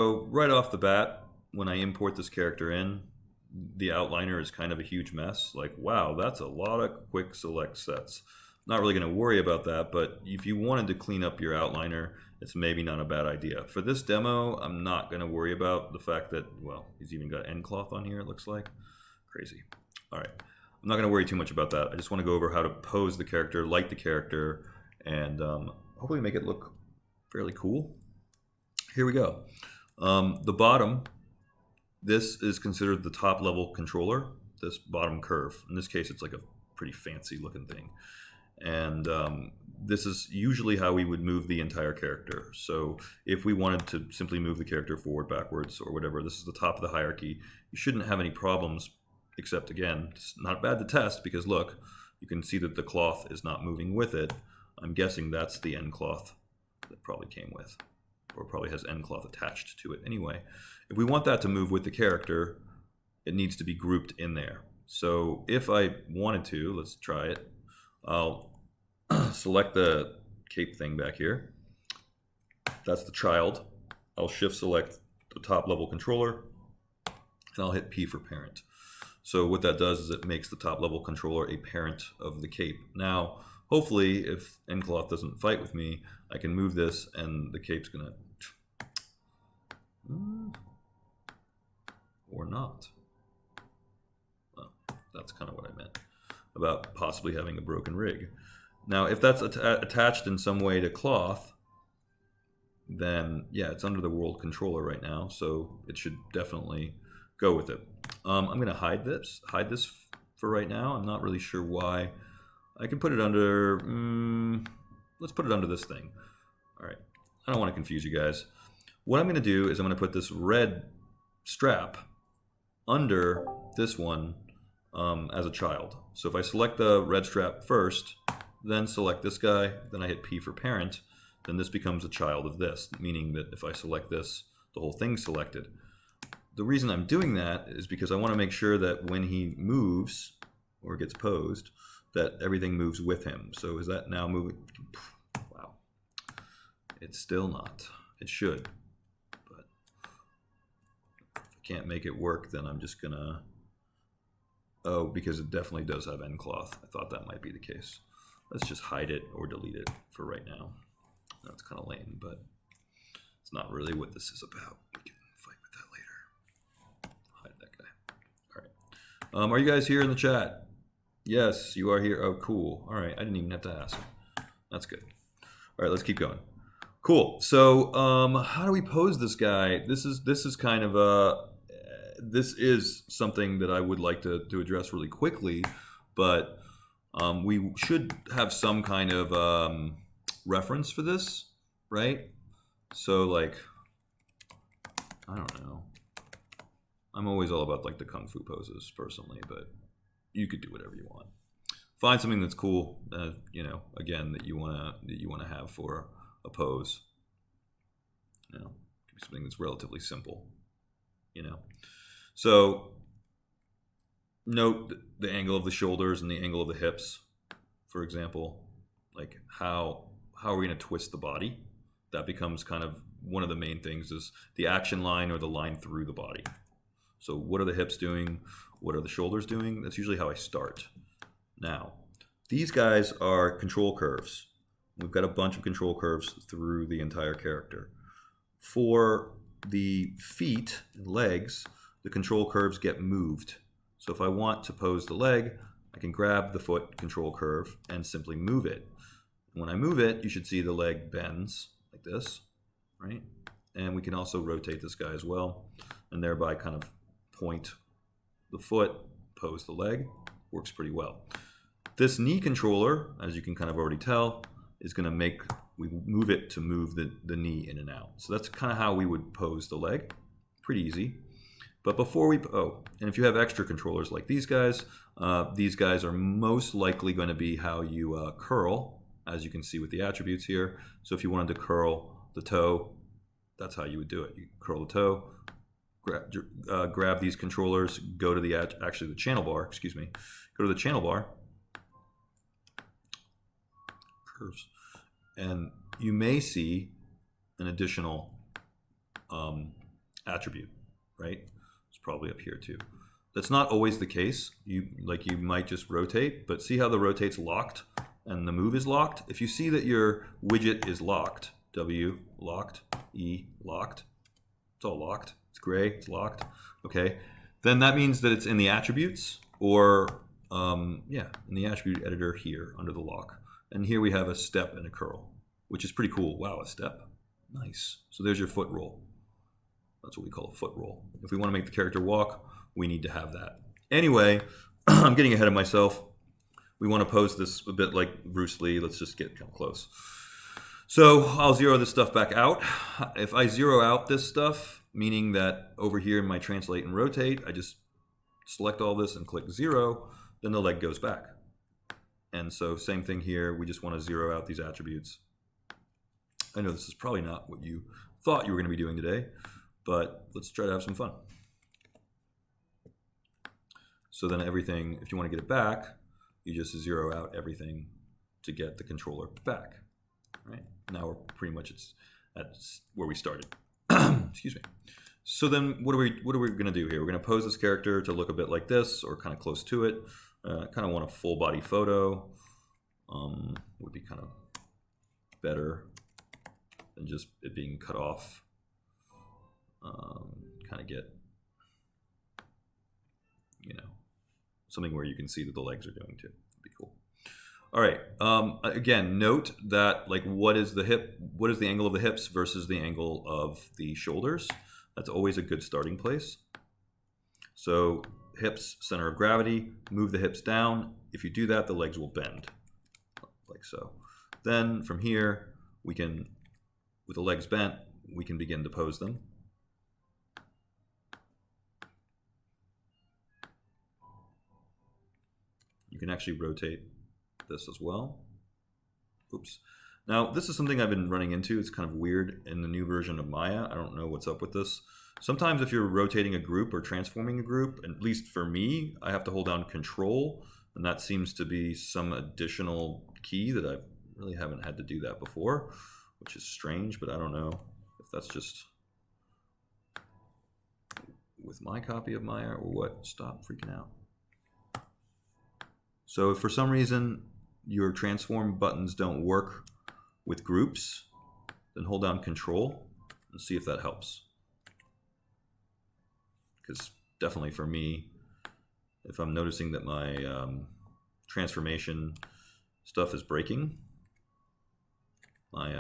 So right off the bat, when I import this character in, the outliner is kind of a huge mess. Like, wow, that's a lot of quick select sets. Not really going to worry about that, but if you wanted to clean up your outliner, it's maybe not a bad idea. For this demo, I'm not going to worry about the fact that, well, he's even got end cloth on here, it looks like. Crazy. All right. I'm not going to worry too much about that. I just want to go over how to pose the character, light the character, and hopefully make it look fairly cool. Here we go. The bottom, this is considered the top level controller, this bottom curve. In this case, it's like a pretty fancy looking thing. And this is usually how we would move the entire character. So if we wanted to simply move the character forward, backwards, or whatever, this is the top of the hierarchy. You shouldn't have any problems, except again, it's not bad to test because look, you can see that the cloth is not moving with it. I'm guessing that's the end cloth that probably came with, or probably has end cloth attached to it anyway. If we want that to move with the character, it needs to be grouped in there. So if I wanted to, let's try it. I'll select the cape thing back here. That's the child. I'll shift select the top level controller and I'll hit P for parent. So what that does is it makes the top level controller a parent of the cape. Now, hopefully, if endcloth doesn't fight with me, I can move this and the cape's gonna, or not. Well, that's kind of what I meant about possibly having a broken rig. Now, if that's attached in some way to cloth, then yeah, it's under the world controller right now, so it should definitely go with it. I'm going to hide this for right now. I'm not really sure why. I can put it under, let's put it under this thing. All right, I don't want to confuse you guys. What I'm going to do is I'm going to put this red strap under this one as a child. So if I select the red strap first, then select this guy, then I hit P for parent, then this becomes a child of this, meaning that if I select this, the whole thing's selected. The reason I'm doing that is because I want to make sure that when he moves or gets posed, that everything moves with him. So is that now moving? Wow. It's still not. It should. But if I can't make it work, then I'm just going to... Oh, because it definitely does have end cloth. I thought that might be the case. Let's just hide it or delete it for right now. That's kind of lame, but it's not really what this is about. We can fight with that later. Hide that guy. All right. Are you guys here in the chat? Yes, you are here. Oh, cool. All right. I didn't even have to ask. That's good. All right, let's keep going. Cool. So how do we pose this guy? This is kind of a... This is something that I would like to address really quickly, but we should have some kind of reference for this, right? So like, I don't know. I'm always all about like the kung fu poses personally, but you could do whatever you want. Find something that's cool, you know, again, that you wanna have for a pose. You know, could be something that's relatively simple, you know. So note the angle of the shoulders and the angle of the hips, for example. Like how are we going to twist the body? That becomes kind of one of the main things, is the action line or the line through the body. So what are the hips doing? What are the shoulders doing? That's usually how I start. Now, these guys are control curves. We've got a bunch of control curves through the entire character. For the feet and legs, the control curves get moved. So if I want to pose the leg, I can grab the foot control curve and simply move it. When I move it, you should see the leg bends like this, right? And we can also rotate this guy as well, and thereby kind of point the foot, pose the leg. Works pretty well. This knee controller, as you can kind of already tell, is going to we move it to move the knee in and out. So that's kind of how we would pose the leg. Pretty easy. But before we, and if you have extra controllers like these guys are most likely going to be how you curl, as you can see with the attributes here. So if you wanted to curl the toe, that's how you would do it. You curl the toe, grab these controllers, go to the channel bar, excuse me, go to the channel bar, curves, and you may see an additional attribute, right? It's probably up here too. That's not always the case. You might just rotate, but see how the rotate's locked and the move is locked? If you see that your widget is locked, W locked, E locked, it's all locked. It's gray, it's locked. Okay, then that means that it's in the attributes, or yeah, in the attribute editor here under the lock. And here we have a step and a curl, which is pretty cool. Wow, a step. Nice. So there's your foot roll. That's what we call a foot roll. If we want to make the character walk, we need to have that. Anyway, I'm getting ahead of myself. We want to pose this a bit like Bruce Lee. Let's just get kind of close. So I'll zero this stuff back out. If I zero out this stuff, meaning that over here in my translate and rotate, I just select all this and click 0, then the leg goes back. And so same thing here, we just want to zero out these attributes. I know this is probably not what you thought you were going to be doing today, but let's try to have some fun. So then everything, if you want to get it back, you just zero out everything to get the controller back. Right? Now we're pretty much at where we started. Excuse me. So then what are we going to do here? We're going to pose this character to look a bit like this, or kind of close to it. Kind of want a full body photo. Would be kind of better than just it being cut off. Kind of get, you know, something where you can see that the legs are doing too. That'd be cool. All right. Again, note that what is the angle of the hips versus the angle of the shoulders? That's always a good starting place. So hips, center of gravity, move the hips down. If you do that, the legs will bend, like so. Then from here, we can, with the legs bent, we can begin to pose them. You can actually rotate this as well. Oops. Now, this is something I've been running into. It's kind of weird in the new version of Maya. I don't know what's up with this. Sometimes if you're rotating a group or transforming a group, at least for me, I have to hold down Control, and that seems to be some additional key that I really haven't had to do that before, which is strange, but I don't know if that's just with my copy of Maya or what. Stop freaking out. So if for some reason your transform buttons don't work with groups, then hold down Control and see if that helps. Because definitely for me, if I'm noticing that my transformation stuff is breaking, my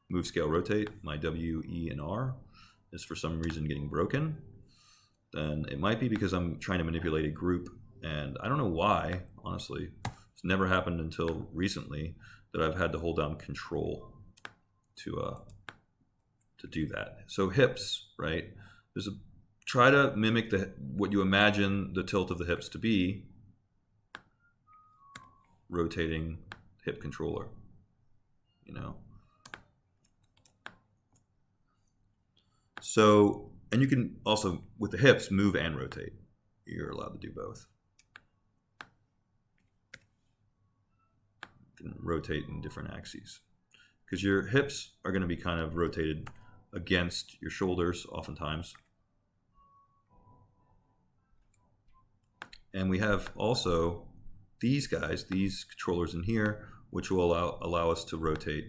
move, scale, rotate, my W, E, and R is for some reason getting broken, then it might be because I'm trying to manipulate a group. And I don't know why, honestly. It's never happened until recently that I've had to hold down Control to do that. So hips, right? Try to mimic what you imagine the tilt of the hips to be, rotating hip controller, you know? So, and you can also, with the hips, move and rotate. You're allowed to do both. You can rotate in different axes, because your hips are going to be kind of rotated against your shoulders oftentimes. And we have also these guys, these controllers in here, which will allow us to rotate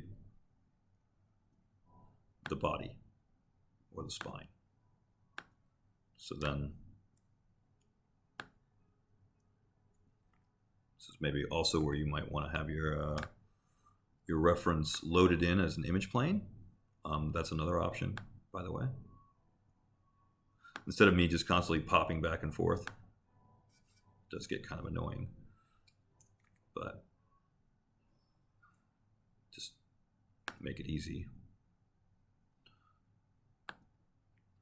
the body or the spine. So then this is maybe also where you might want to have your reference loaded in as an image plane. That's another option, by the way. Instead of me just constantly popping back and forth. It does get kind of annoying, but just make it easy.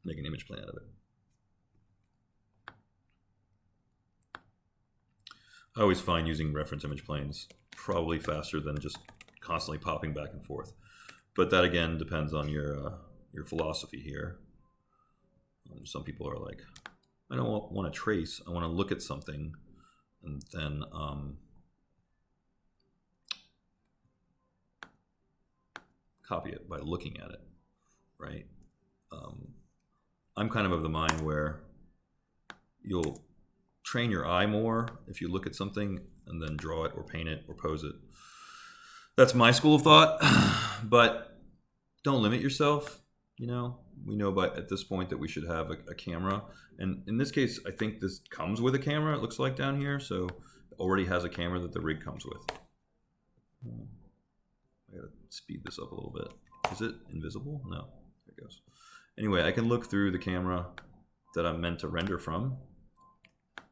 Make an image plane out of it. I always find using reference image planes probably faster than just constantly popping back and forth. But that again depends on your philosophy here. Some people are like, I don't want to trace, I want to look at something and then copy it by looking at it, right? I'm kind of the mind where you'll train your eye more if you look at something and then draw it or paint it or pose it. That's my school of thought. But don't limit yourself. You know, we know at this point that we should have a camera. And in this case, I think this comes with a camera, it looks like down here. So it already has a camera that the rig comes with. I gotta speed this up a little bit. Is it invisible? No, there it goes. Anyway, I can look through the camera that I'm meant to render from.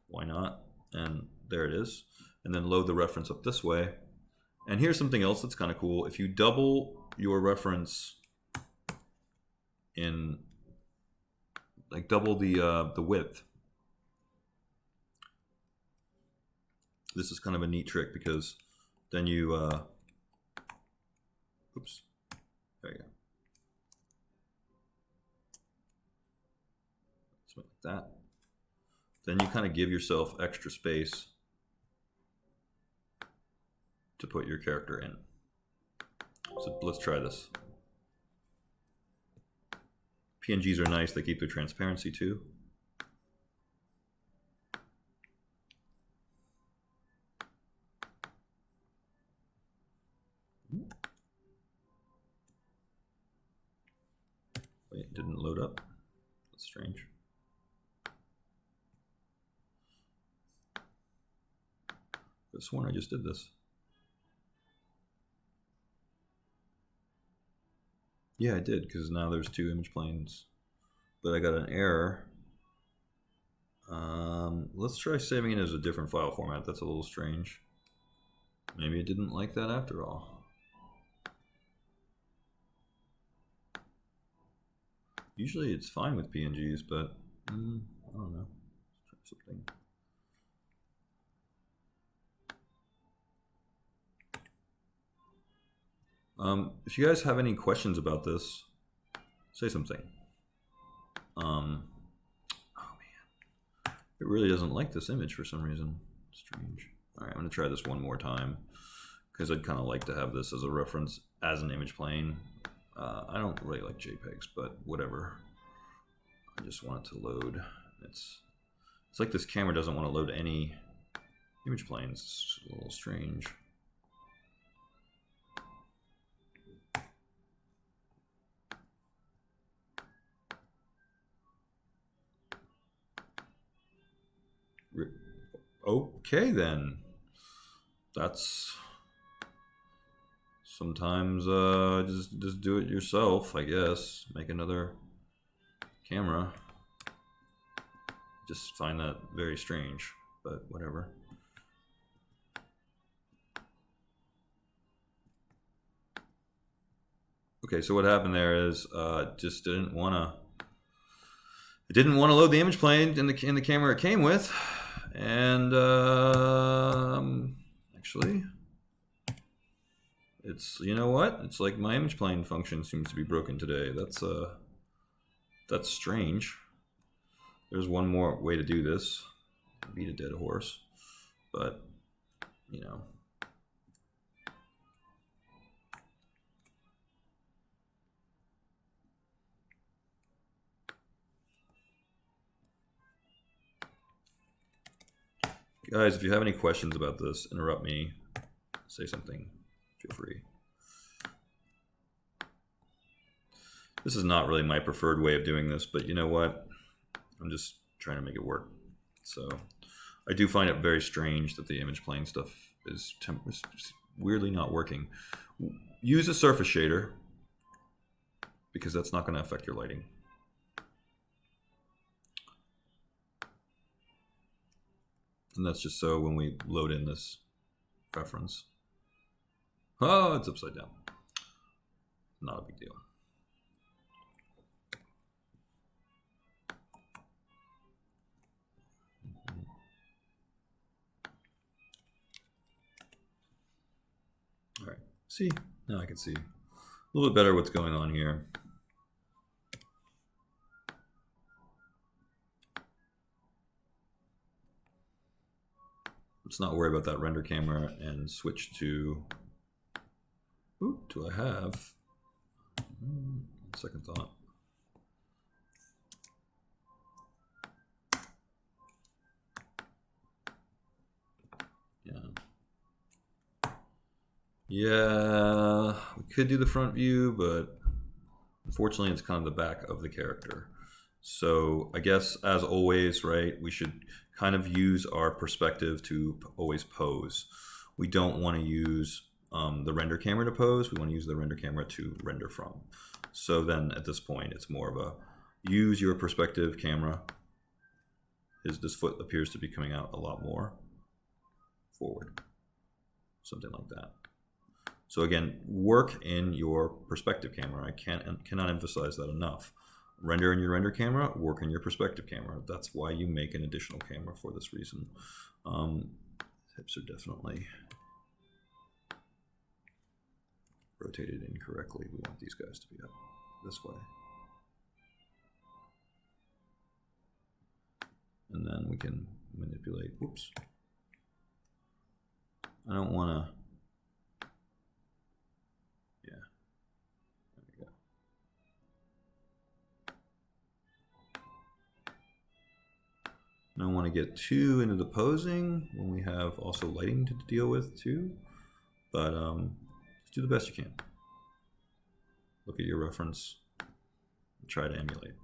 Why not? And there it is. And then load the reference up this way. And here's something else that's kind of cool. If you double your reference in, like double the width, this is kind of a neat trick because then you, oops, there you go. Something like that. Then you kind of give yourself extra space to put your character in. So let's try this. PNGs are nice, they keep their transparency too. Wait, it didn't load up. That's strange. I could have sworn I just did this. Yeah, I did, because now there's two image planes. But I got an error. Let's try saving it as a different file format. That's a little strange. Maybe it didn't like that after all. Usually it's fine with PNGs, but I don't know. Let's try something. If you guys have any questions about this, say something. Oh man, it really doesn't like this image for some reason. Strange. All right, I'm gonna try this one more time because I'd kind of like to have this as a reference as an image plane. I don't really like JPEGs, but whatever. I just want it to load. It's like this camera doesn't want to load any image planes. It's a little strange. Okay then, that's sometimes just do it yourself, I guess. Make another camera. Just find that very strange, but whatever. Okay, so what happened there is just didn't want to load the image plane in the camera it came with. And actually, it's, you know what? It's like my image plane function seems to be broken today. That's strange. There's one more way to do this. Beat a dead horse, but you know. Guys, if you have any questions about this, interrupt me, say something, feel free. This is not really my preferred way of doing this, but you know what? I'm just trying to make it work. So I do find it very strange that the image plane stuff is weirdly not working. Use a surface shader because that's not going to affect your lighting. And that's just so when we load in this reference. Oh, it's upside down. Not a big deal. All right, see, now I can see a little bit better what's going on here. Let's not worry about that render camera and switch to, ooh, do I have, second thought. Yeah, we could do the front view, but unfortunately it's kind of the back of the character. So I guess, as always, right, we should kind of use our perspective to always pose. We don't want to use the render camera to pose. We want to use the render camera to render from. So then at this point, it's more of a use your perspective camera. This foot appears to be coming out a lot more forward. Something like that. So again, work in your perspective camera. I cannot emphasize that enough. Render in your render camera, work in your perspective camera. That's why you make an additional camera for this reason. Hips are definitely rotated incorrectly. We want these guys to be up this way. And then we can manipulate, whoops. I don't want to, yeah, there we go. I don't want to get too into the posing when we have also lighting to deal with too, but just do the best you can. Look at your reference, try to emulate.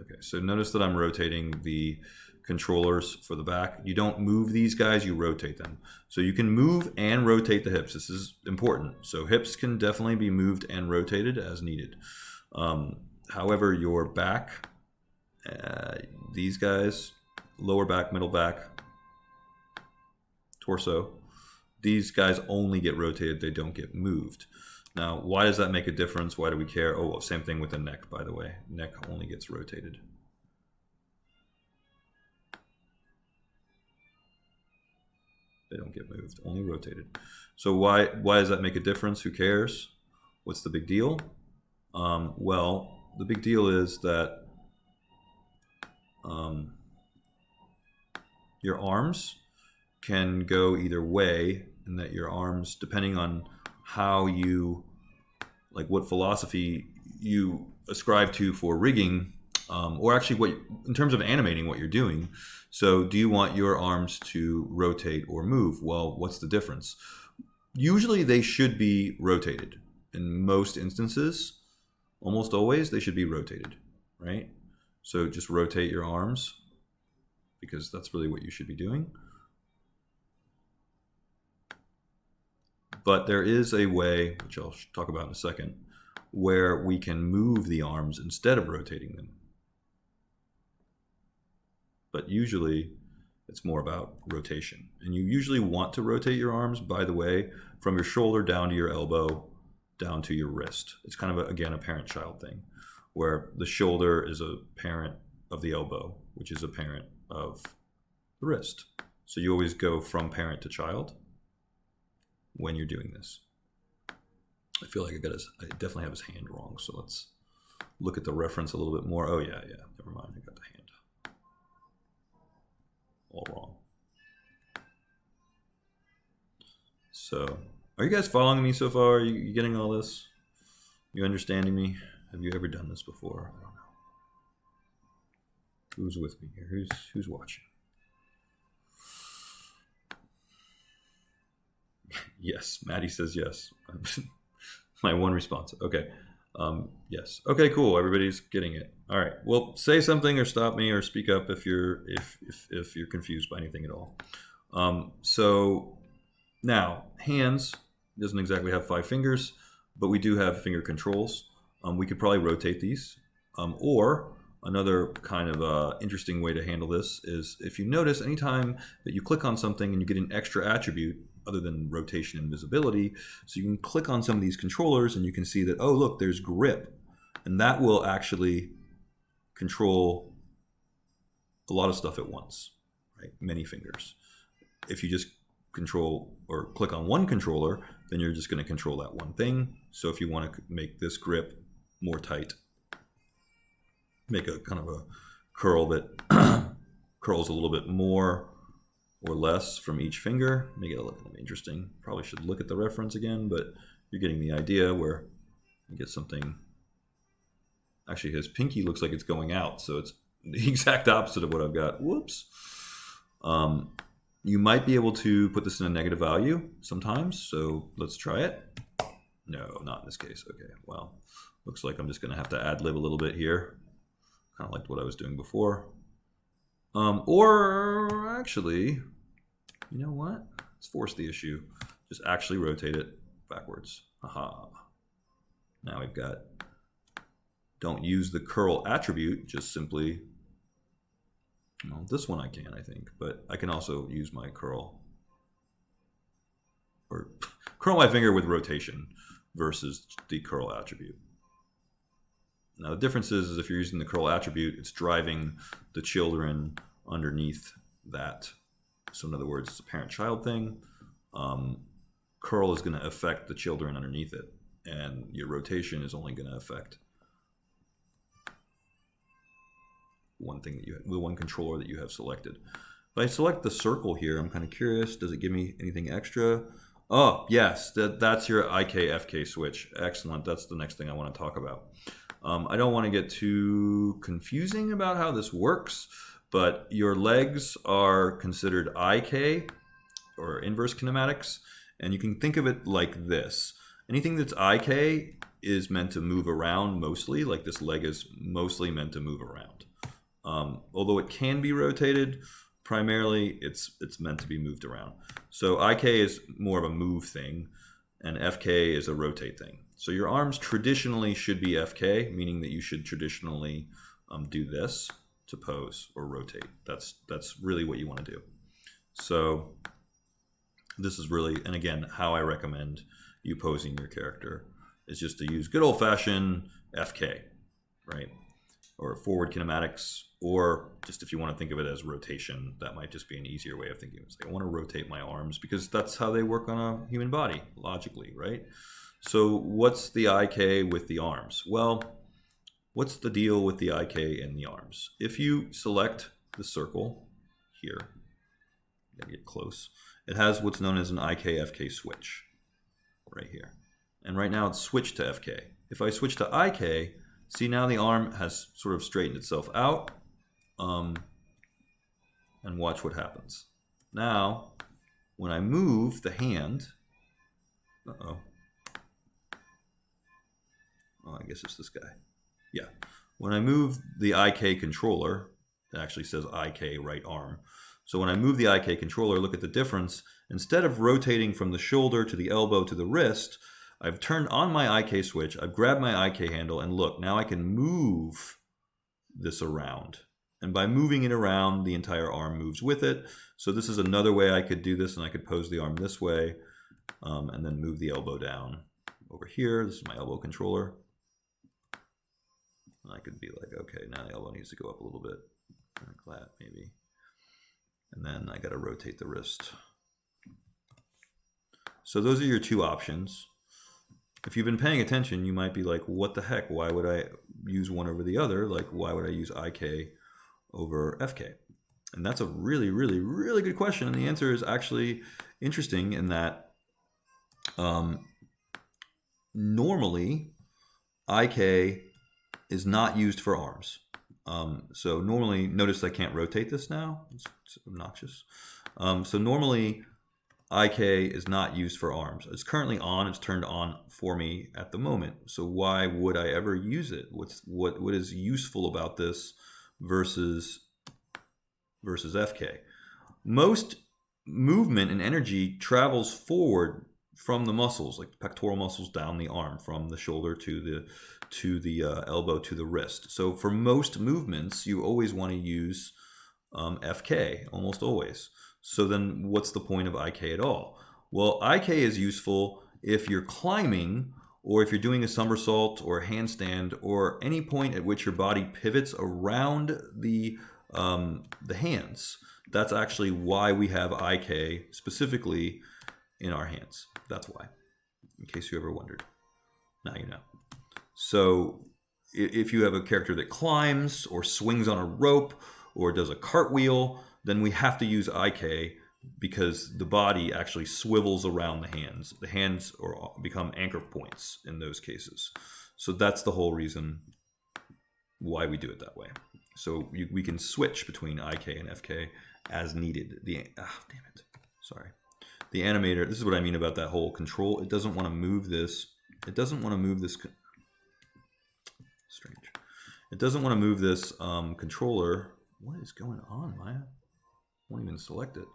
Okay, so notice that I'm rotating the controllers for the back. You don't move these guys, you rotate them. So you can move and rotate the hips. This is important. So hips can definitely be moved and rotated as needed. However, your back, these guys, lower back, middle back, torso, these guys only get rotated, they don't get moved. Now, why does that make a difference? Why do we care? Oh, well, same thing with the neck, by the way. Neck only gets rotated. They don't get moved, only rotated. So why does that make a difference? Who cares? What's the big deal? Well, the big deal is that your arms can go either way, and that your arms, depending on how you, like what philosophy you ascribe to for rigging, or actually what, in terms of animating what you're doing. So do you want your arms to rotate or move? Well, what's the difference? Usually they should be rotated. In most instances, almost always, they should be rotated, right? So just rotate your arms, because that's really what you should be doing. But there is a way, which I'll talk about in a second, where we can move the arms instead of rotating them. But usually it's more about rotation. And you usually want to rotate your arms, by the way, from your shoulder down to your elbow, down to your wrist. It's kind of, again, a parent-child thing, where the shoulder is a parent of the elbow, which is a parent of the wrist. So you always go from parent to child when you're doing this. I feel like I definitely have his hand wrong, so let's look at the reference a little bit more. Oh yeah, never mind, I got the hand all wrong. So, are you guys following me so far? Are you getting all this? You understanding me? Have you ever done this before? I don't know. Who's with me here? Who's watching? Yes, Maddie says yes. My one response. Okay. Yes. Okay, cool. Everybody's getting it. All right. Well, say something or stop me or speak up if you're confused by anything at all. So now, hands doesn't exactly have 5 fingers, but we do have finger controls. We could probably rotate these. Or another kind of interesting way to handle this is, if you notice, anytime that you click on something and you get an extra attribute other than rotation and visibility, so you can click on some of these controllers and you can see that, oh look, there's grip, and that will actually control a lot of stuff at once, right? Many fingers. If you just control or click on one controller, then you're just going to control that one thing. So if you want to make this grip more tight, make a kind of a curl that curls a little bit more or less from each finger, make it look interesting. Probably should look at the reference again, but you're getting the idea, where you get something. Actually, his pinky looks like it's going out, so it's the exact opposite of what I've got. Whoops. You might be able to put this in a negative value sometimes, so let's try it. No, not in this case. Okay, well, looks like I'm just going to have to ad-lib a little bit here. Kind of like what I was doing before. Or actually, you know what? Let's force the issue. Just actually rotate it backwards. Aha. Now we've got, don't use the curl attribute, just simply, well, this one I can, I think, but I can also use my curl, or curl my finger with rotation versus the curl attribute. Now the difference is if you're using the curl attribute, it's driving the children underneath that. So in other words, it's a parent-child thing. Curl is going to affect the children underneath it, and your rotation is only going to affect one thing that you have, the one controller that you have selected. If I select the circle here, I'm kind of curious, does it give me anything extra? Oh, yes, that's your IK-FK switch. Excellent, that's the next thing I want to talk about. I don't want to get too confusing about how this works, but your legs are considered IK, or inverse kinematics, and you can think of it like this. Anything that's IK is meant to move around mostly, like this leg is mostly meant to move around. Although it can be rotated, primarily it's meant to be moved around. So IK is more of a move thing, and FK is a rotate thing. So your arms traditionally should be FK, meaning that you should traditionally do this to pose or rotate. That's really what you want to do. So this is really, and again, how I recommend you posing your character is just to use good old-fashioned FK, right? Or forward kinematics, or just if you want to think of it as rotation, that might just be an easier way of thinking. It's like I want to rotate my arms because that's how they work on a human body, logically, right? So what's the IK with the arms? Well, what's the deal with the IK and the arms? If you select the circle here, gotta get close, it has what's known as an IK-FK switch right here. And right now it's switched to FK. If I switch to IK, see now the arm has sort of straightened itself out, and watch what happens. Now, when I move the hand, oh, I guess it's this guy. Yeah, when I move the IK controller, it actually says IK right arm. So when I move the IK controller, look at the difference. Instead of rotating from the shoulder to the elbow to the wrist, I've turned on my IK switch, I've grabbed my IK handle, and look, now I can move this around. And by moving it around, the entire arm moves with it. So this is another way I could do this, and I could pose the arm this way, and then move the elbow down over here. This is my elbow controller. And I could be like, okay, now the elbow needs to go up a little bit, like that maybe. And then I got to rotate the wrist. So those are your two options. If you've been paying attention, you might be like, what the heck? Why would I use one over the other? Like, why would I use IK over FK? And that's a really, really, really good question. And the answer is actually interesting in that normally IK is not used for arms. So normally, notice I can't rotate this now. It's obnoxious. So normally IK is not used for arms. It's currently on. It's turned on for me at the moment. So why would I ever use it? What is useful about this versus FK? Most movement and energy travels forward from the muscles, like the pectoral muscles down the arm, from the shoulder to the elbow to the wrist. So for most movements, you always want to use FK, almost always. So then what's the point of IK at all? Well, IK is useful if you're climbing, or if you're doing a somersault or a handstand, or any point at which your body pivots around the hands. That's actually why we have IK specifically in our hands. That's why, in case you ever wondered. Now you know. So if you have a character that climbs or swings on a rope or does a cartwheel, then we have to use IK because the body actually swivels around the hands. The hands become anchor points in those cases. So that's the whole reason why we do it that way. So we can switch between IK and FK as needed. Damn it. Sorry. The animator, this is what I mean about that whole control. It doesn't want to move this. It doesn't want to move this. Strange. It doesn't want to move this controller. What is going on, Maya? Won't even select it.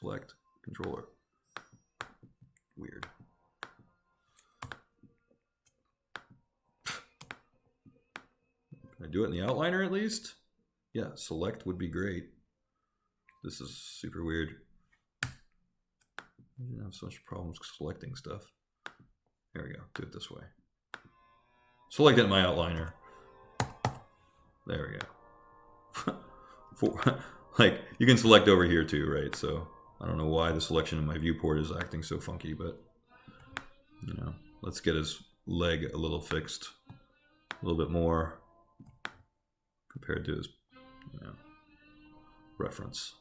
Select controller. Weird. Can I do it in the outliner at least? Yeah, select would be great. This is super weird. I didn't have so much problems selecting stuff. There we go. Do it this way. Select it in my outliner. There we go. Like, you can select over here too, right? So I don't know why the selection in my viewport is acting so funky, but you know, let's get his leg a little fixed, a little bit more compared to his, you know, reference.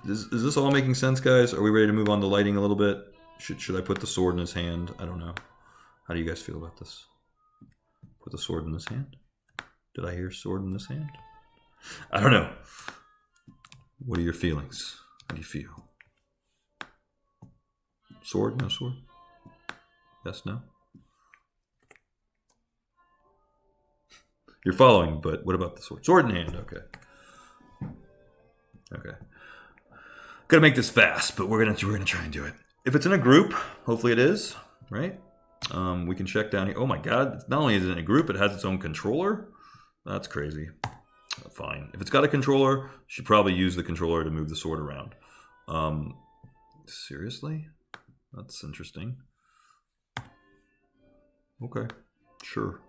Is this all making sense, guys? Are we ready to move on to lighting a little bit? Should I put the sword in his hand? I don't know. How do you guys feel about this? Put the sword in his hand? Did I hear sword in his hand? I don't know. What are your feelings? How do you feel? Sword? No sword? Yes, no? You're following, but what about the sword? Sword in hand, okay. Okay. Gotta make this fast, but we're gonna try and do it. If it's in a group, hopefully it is, right? We can check down here. Oh my god, not only is it in a group, it has its own controller. That's crazy. Fine. If it's got a controller, you should probably use the controller to move the sword around. Seriously? That's interesting. Okay, sure.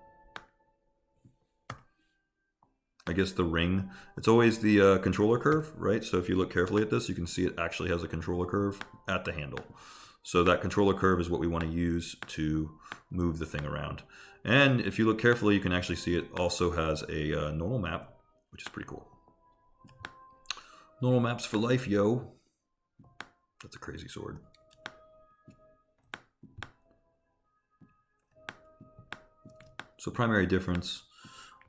I guess the ring, it's always the controller curve, right? So if you look carefully at this, you can see it actually has a controller curve at the handle. So that controller curve is what we want to use to move the thing around. And if you look carefully, you can actually see it also has a normal map, which is pretty cool. Normal maps for life, yo. That's a crazy sword. So primary difference.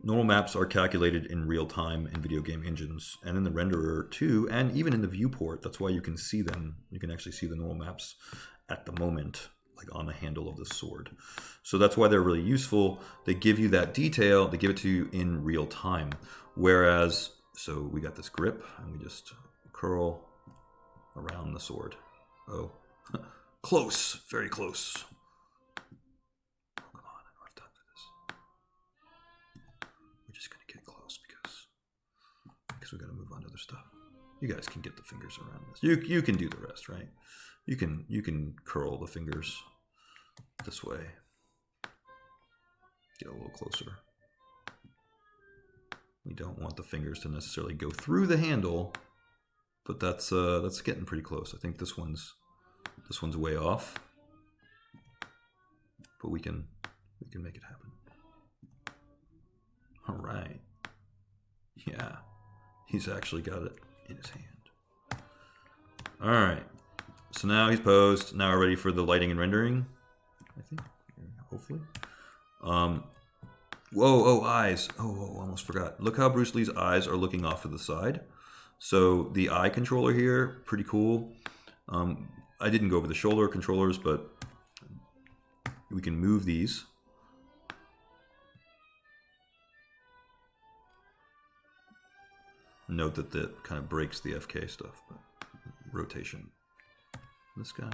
Normal maps are calculated in real time in video game engines and in the renderer too, and even in the viewport. That's why you can see them. You can actually see the normal maps at the moment, like on the handle of the sword. So that's why they're really useful. They give you that detail. They give it to you in real time. Whereas, so we got this grip and we just curl around the sword. Oh, close, very close. We got to move on to other stuff. You guys can get the fingers around this. You can do the rest, right? You can curl the fingers this way. Get a little closer. We don't want the fingers to necessarily go through the handle, but that's getting pretty close. I think this one's way off, but we can make it happen. All right. Yeah. He's actually got it in his hand. All right. So now he's posed. Now we're ready for the lighting and rendering, I think, hopefully. Whoa, oh, eyes. Oh, almost forgot. Look how Bruce Lee's eyes are looking off to the side. So the eye controller here, pretty cool. I didn't go over the shoulder controllers, but we can move these. Note that that kind of breaks the FK stuff, but rotation. This guy.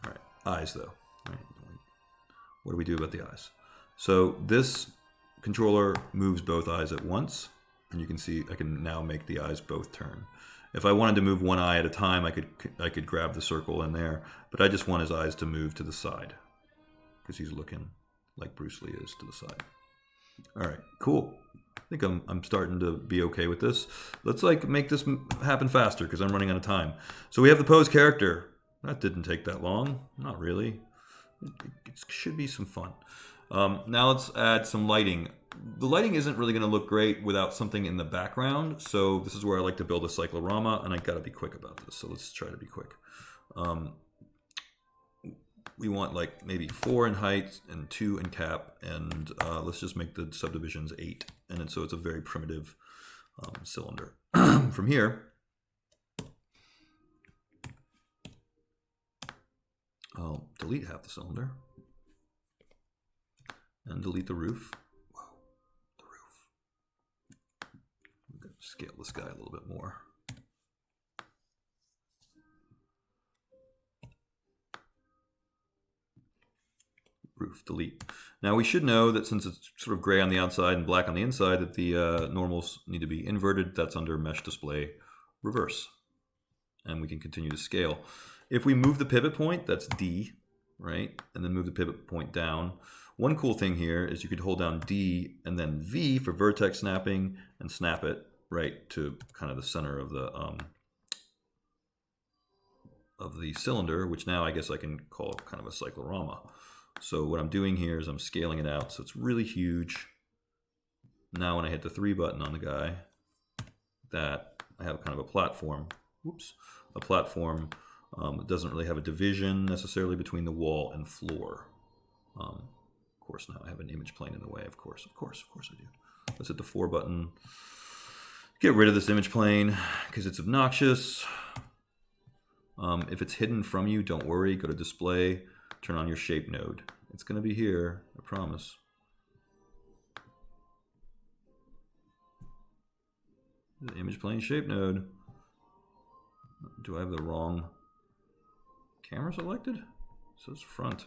All right, eyes though. All right. What do we do about the eyes? So this controller moves both eyes at once, and you can see I can now make the eyes both turn. If I wanted to move one eye at a time, I could grab the circle in there, but I just want his eyes to move to the side because he's looking like Bruce Lee is to the side. All right, cool. I think I'm starting to be okay with this. Let's like make this happen faster because I'm running out of time. So we have the pose character. That didn't take that long. Not really. It should be some fun. Now let's add some lighting. The lighting isn't really going to look great without something in the background. So this is where I like to build a cyclorama, and I got to be quick about this. So let's try to be quick. we want like maybe 4 in height and 2 in cap, and let's just make the subdivisions 8, and then, so it's a very primitive cylinder. From here, I'll delete half the cylinder and delete the roof. Whoa, the roof. I'm going to scale this guy a little bit more. Roof, delete. Now we should know that since it's sort of gray on the outside and black on the inside, that the normals need to be inverted. That's under mesh display reverse. And we can continue to scale. If we move the pivot point, that's D, right? And then move the pivot point down. One cool thing here is you could hold down D and then V for vertex snapping and snap it right to kind of the center of the cylinder, which now I guess I can call kind of a cyclorama. So what I'm doing here is I'm scaling it out so it's really huge. Now when I hit the 3 button on the guy, that I have kind of a platform. Whoops, a platform. It doesn't really have a division necessarily between the wall and floor. Of course, now I have an image plane in the way. Of course I do. Let's hit the 4 button. Get rid of this image plane because it's obnoxious. If it's hidden from you, don't worry. Go to display. Turn on your shape node. It's going to be here, I promise. The image plane shape node. Do I have the wrong camera selected? It says front.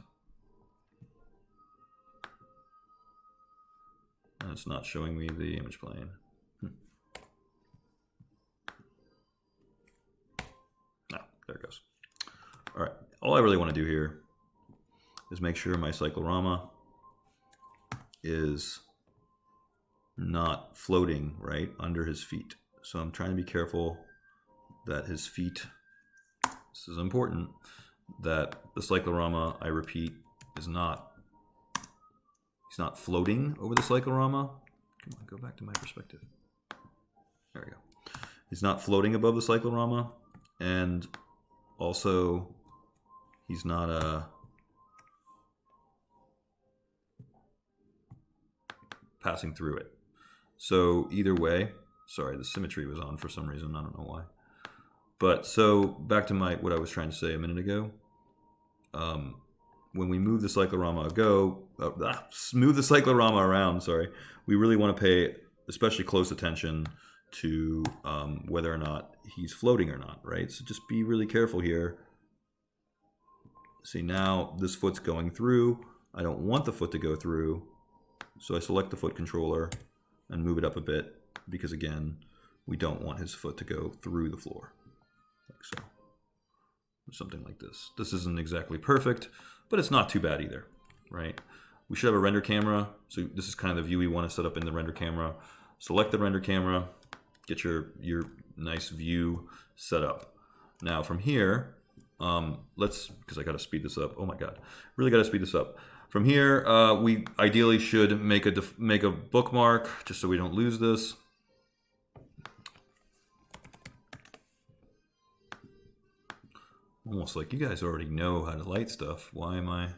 And it's not showing me the image plane. No, there it goes. All right, all I really want to do here is make sure my cyclorama is not floating right under his feet. So I'm trying to be careful that his feet, this is important, that the cyclorama, I repeat, is not, he's not floating over the cyclorama. Come on, go back to my perspective. There we go. He's not floating above the cyclorama, and also he's not passing through it. So either way, sorry, the symmetry was on for some reason, I don't know why. But so back to what I was trying to say a minute ago. When we move the cyclorama move the cyclorama around, sorry, we really want to pay especially close attention to whether or not he's floating or not, right? So just be really careful here. See, now this foot's going through. I don't want the foot to go through. So I select the foot controller and move it up a bit because, again, we don't want his foot to go through the floor. Like so. Or something like this. This isn't exactly perfect, but it's not too bad either, right? We should have a render camera. So this is kind of the view we want to set up in the render camera. Select the render camera. Get your nice view set up. Now from here, because I got to speed this up. Oh my God, really got to speed this up. From here, we ideally should make a bookmark just so we don't lose this. Almost like you guys already know how to light stuff. Why am I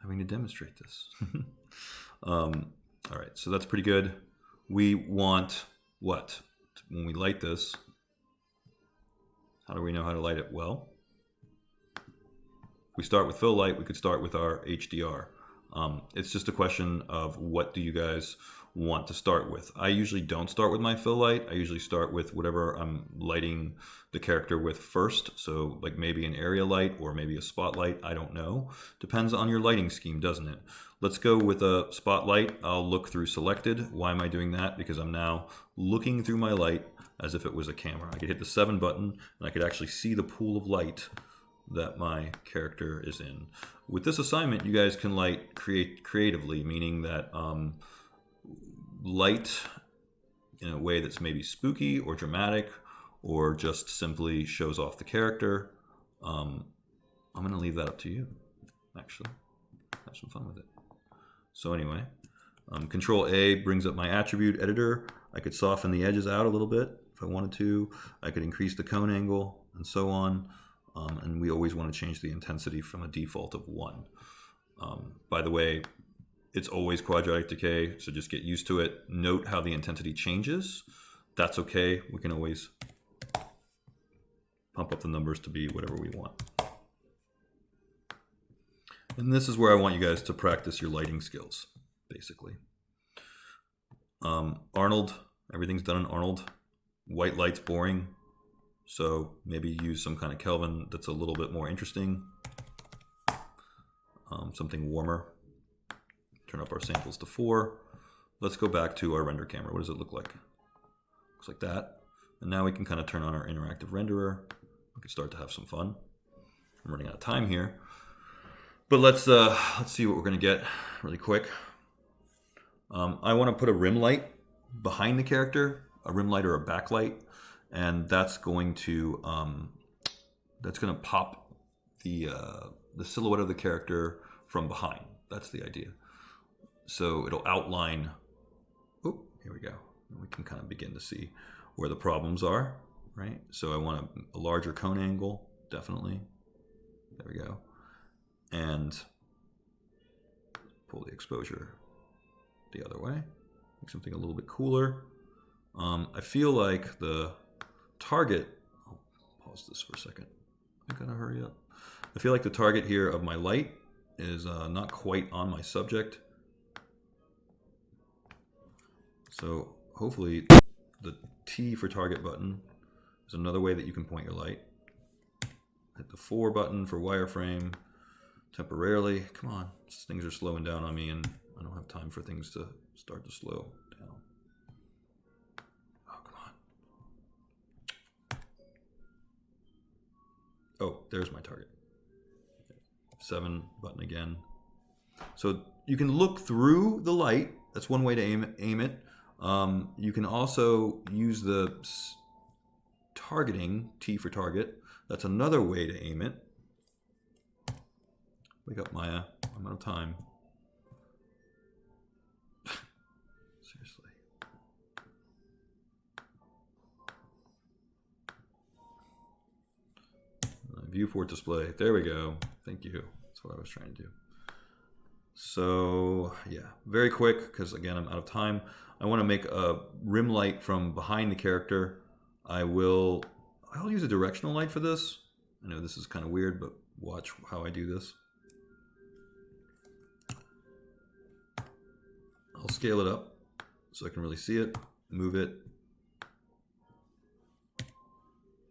having to demonstrate this? All right, so that's pretty good. We want what? When we light this, how do we know how to light it? Well, we start with fill light, we could start with our HDR. It's just a question of what do you guys want to start with. I usually don't start with my fill light. I usually start with whatever I'm lighting the character with first. So like maybe an area light or maybe a spotlight, I don't know. Depends on your lighting scheme, doesn't it? Let's go with a spotlight. I'll look through selected. Why am I doing that? Because I'm now looking through my light as if it was a camera. I could hit the 7 button and I could actually see the pool of light that my character is in. With this assignment, you guys can create creatively, meaning that light in a way that's maybe spooky or dramatic or just simply shows off the character. I'm going to leave that up to you, actually. Have some fun with it. So anyway, Control A brings up my attribute editor. I could soften the edges out a little bit if I wanted to. I could increase the cone angle and so on. and we always want to change the intensity from a default of 1. By the way, it's always quadratic decay, so just get used to it. Note how the intensity changes. That's okay. We can always pump up the numbers to be whatever we want. And this is where I want you guys to practice your lighting skills, basically. Arnold, everything's done in Arnold. White light's boring, so maybe use some kind of Kelvin that's a little bit more interesting. Something warmer. Turn up our samples to 4. Let's go back to our render camera. What does it look like? Looks like that. And now we can kind of turn on our interactive renderer. We can start to have some fun. I'm running out of time here, but let's see what we're going to get really quick. I want to put a rim light behind the character, a rim light or a backlight, and that's going to pop the silhouette of the character from behind. That's the idea. So it'll outline. Oh, here we go. We can kind of begin to see where the problems are, right? So I want a larger cone angle, definitely. There we go. And pull the exposure the other way. Make something a little bit cooler. I feel like the target, I'll pause this for a second. I gotta hurry up. I feel like the target here of my light is not quite on my subject. So hopefully the T for target button is another way that you can point your light. Hit the 4 button for wireframe temporarily. Come on, things are slowing down on me and I don't have time for things to start to slow down. Oh, come on. Oh, there's my target. 7 button again. So you can look through the light. That's one way to aim it. You can also use the targeting, T for target. That's another way to aim it. Wake up, Maya. I'm out of time. Seriously. Viewport display. There we go. Thank you. That's what I was trying to do. So yeah, very quick, because again, I'm out of time. I want to make a rim light from behind the character. I'll use a directional light for this. I know this is kind of weird, but watch how I do this. I'll scale it up so I can really see it, move it.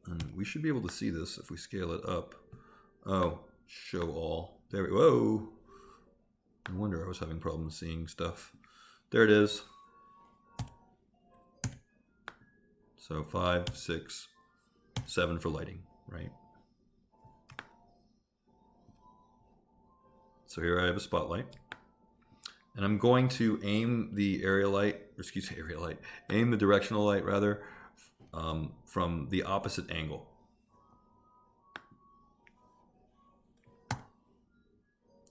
And we should be able to see this if we scale it up. Oh, show all. There we go. Whoa. No wonder I was having problems seeing stuff. There it is. So 5, 6, 7 for lighting, right? So here I have a spotlight. And I'm going to aim the aim the directional light rather, from the opposite angle.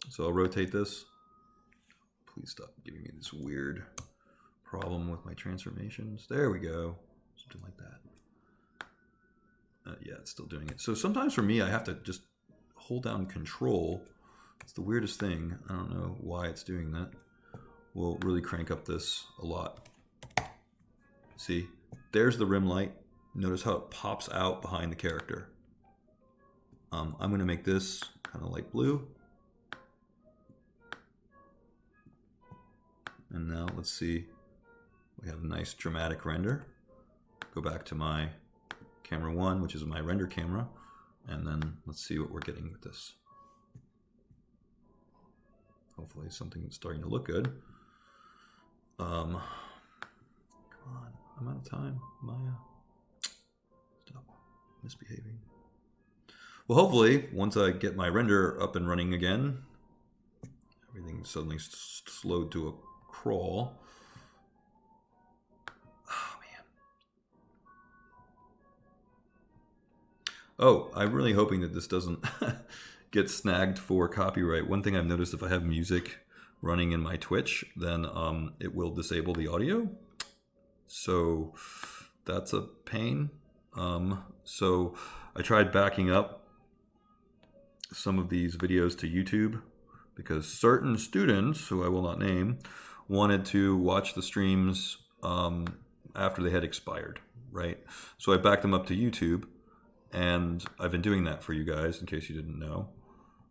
So I'll rotate this. Please stop giving me this weird problem with my transformations. There we go. Something like that. Yeah, it's still doing it. So sometimes for me, I have to just hold down Control. It's the weirdest thing. I don't know why it's doing that. We'll really crank up this a lot. See, there's the rim light. Notice how it pops out behind the character. I'm going to make this kind of light blue. And now let's see. We have a nice dramatic render. Go back to my camera 1, which is my render camera. And then let's see what we're getting with this. Hopefully something that's starting to look good. Come on, I'm out of time, Maya. Stop misbehaving. Well, hopefully, once I get my render up and running again, everything suddenly slowed to a crawl. Oh, man. Oh, I'm really hoping that this doesn't get snagged for copyright. One thing I've noticed, if I have music running in my Twitch, then it will disable the audio. So that's a pain. So I tried backing up some of these videos to YouTube because certain students, who I will not name, wanted to watch the streams after they had expired, right? So I backed them up to YouTube, and I've been doing that for you guys in case you didn't know.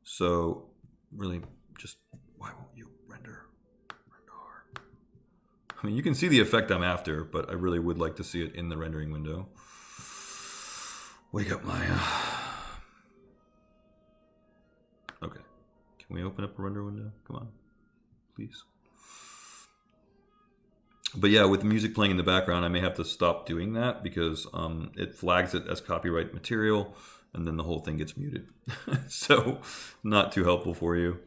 So really, just why won't you render? I mean, you can see the effect I'm after, but I really would like to see it in the rendering window. Wake up, Maya. Okay. Can we open up a render window? Come on, please. But yeah, with music playing in the background, I may have to stop doing that because it flags it as copyright material, and then the whole thing gets muted. So, not too helpful for you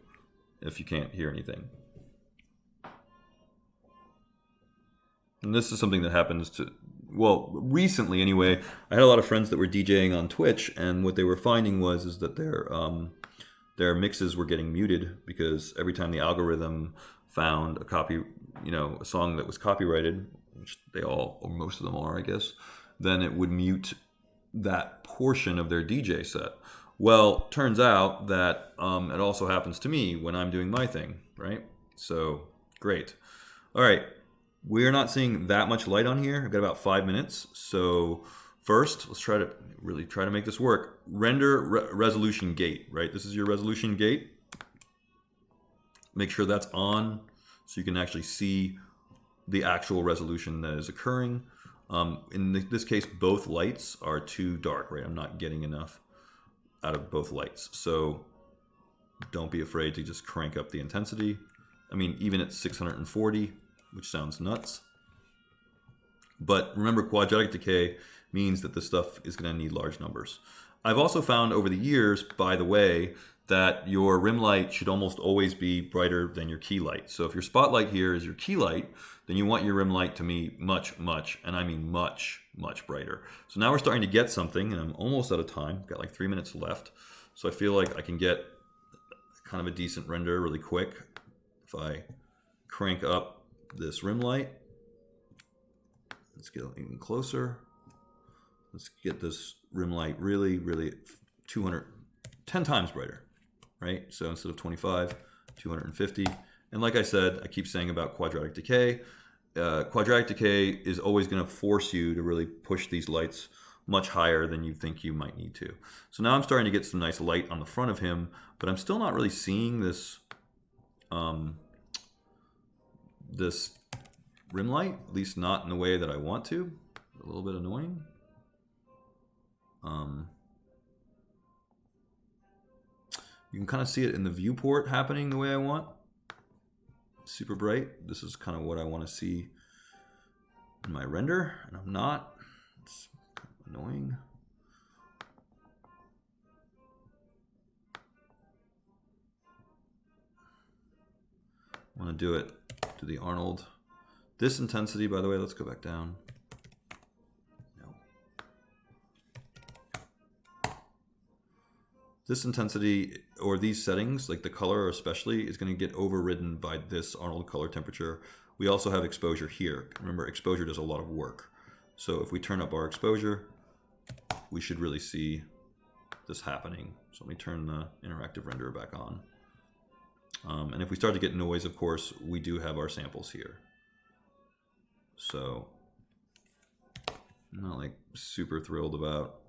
if you can't hear anything. And this is something that happens to, well, recently anyway. I had a lot of friends that were DJing on Twitch, and what they were finding is that their mixes were getting muted because every time the algorithm found a song that was copyrighted, which they all, or most of them are, I guess, then it would mute that portion of their DJ set. Well, turns out that it also happens to me when I'm doing my thing, right? So, great. All right. We're not seeing that much light on here. I've got about 5 minutes. So first, let's try to make this work. Render resolution gate, right? This is your resolution gate. Make sure that's on so you can actually see the actual resolution that is occurring. In this case, both lights are too dark, right? I'm not getting enough out of both lights. So don't be afraid to just crank up the intensity. I mean, even at 640, which sounds nuts. But remember, quadratic decay means that this stuff is going to need large numbers. I've also found over the years, by the way, that your rim light should almost always be brighter than your key light. So if your spotlight here is your key light, then you want your rim light to be much, and I mean much, much brighter. So now we're starting to get something, and I'm almost out of time. Got like 3 minutes left. So I feel like I can get kind of a decent render really quick if I crank up this rim light. Let's get even closer. Let's get this rim light really 10 times brighter, right? So instead of 25, 250. And like I said, I keep saying about quadratic decay. Quadratic decay is always going to force you to really push these lights much higher than you think you might need to. So now I'm starting to get some nice light on the front of him, but I'm still not really seeing this this rim light, at least not in the way that I want to. A little bit annoying. You can kind of see it in the viewport happening the way I want. Super bright. This is kind of what I want to see in my render, and I'm not. It's annoying. I want to do it to the Arnold. This intensity, by the way, let's go back down. No. This intensity, or these settings, like the color especially, is going to get overridden by this Arnold color temperature. We also have exposure here. Remember, exposure does a lot of work. So if we turn up our exposure, we should really see this happening. So let me turn the interactive renderer back on. And if we start to get noise, of course, we do have our samples here. So I'm not like super thrilled about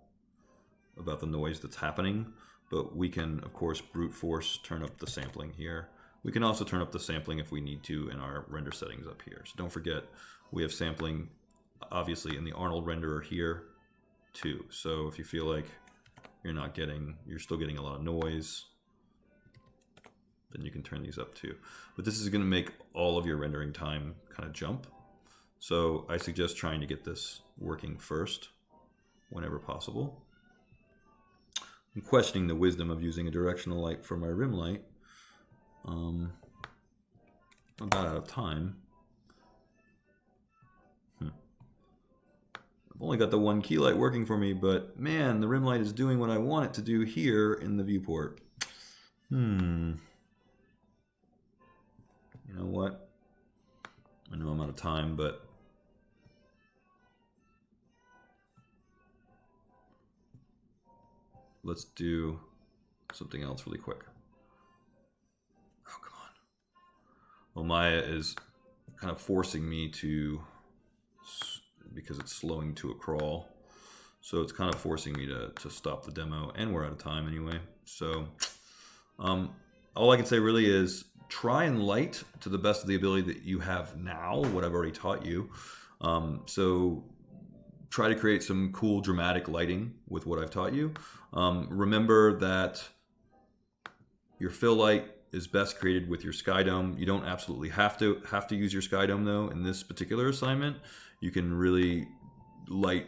the noise that's happening, but we can, of course, brute force turn up the sampling here. We can also turn up the sampling if we need to in our render settings up here. So don't forget, we have sampling obviously in the Arnold renderer here too. So if you feel like you're still getting a lot of noise, then you can turn these up too. But this is going to make all of your rendering time kind of jump. So I suggest trying to get this working first whenever possible. I'm questioning the wisdom of using a directional light for my rim light. I'm about out of time. I've only got the one key light working for me, but man, the rim light is doing what I want it to do here in the viewport. You know what? I know I'm out of time, but let's do something else really quick. Oh, come on. Well, Maya is kind of forcing me to, because it's slowing to a crawl. So it's kind of forcing me to stop the demo, and we're out of time anyway. So all I can say really is try and light to the best of the ability that you have now, what I've already taught you. So try to create some cool dramatic lighting with what I've taught you. Remember that your fill light is best created with your sky dome. You don't absolutely have to use your sky dome though in this particular assignment. You can really light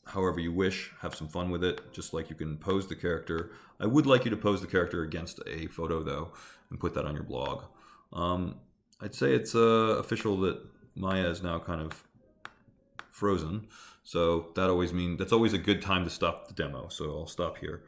however you wish, have some fun with it, just like you can pose the character. I would like you to pose the character against a photo though and put that on your blog. I'd say it's official that Maya is now kind of frozen, so that's always a good time to stop the demo, so I'll stop here.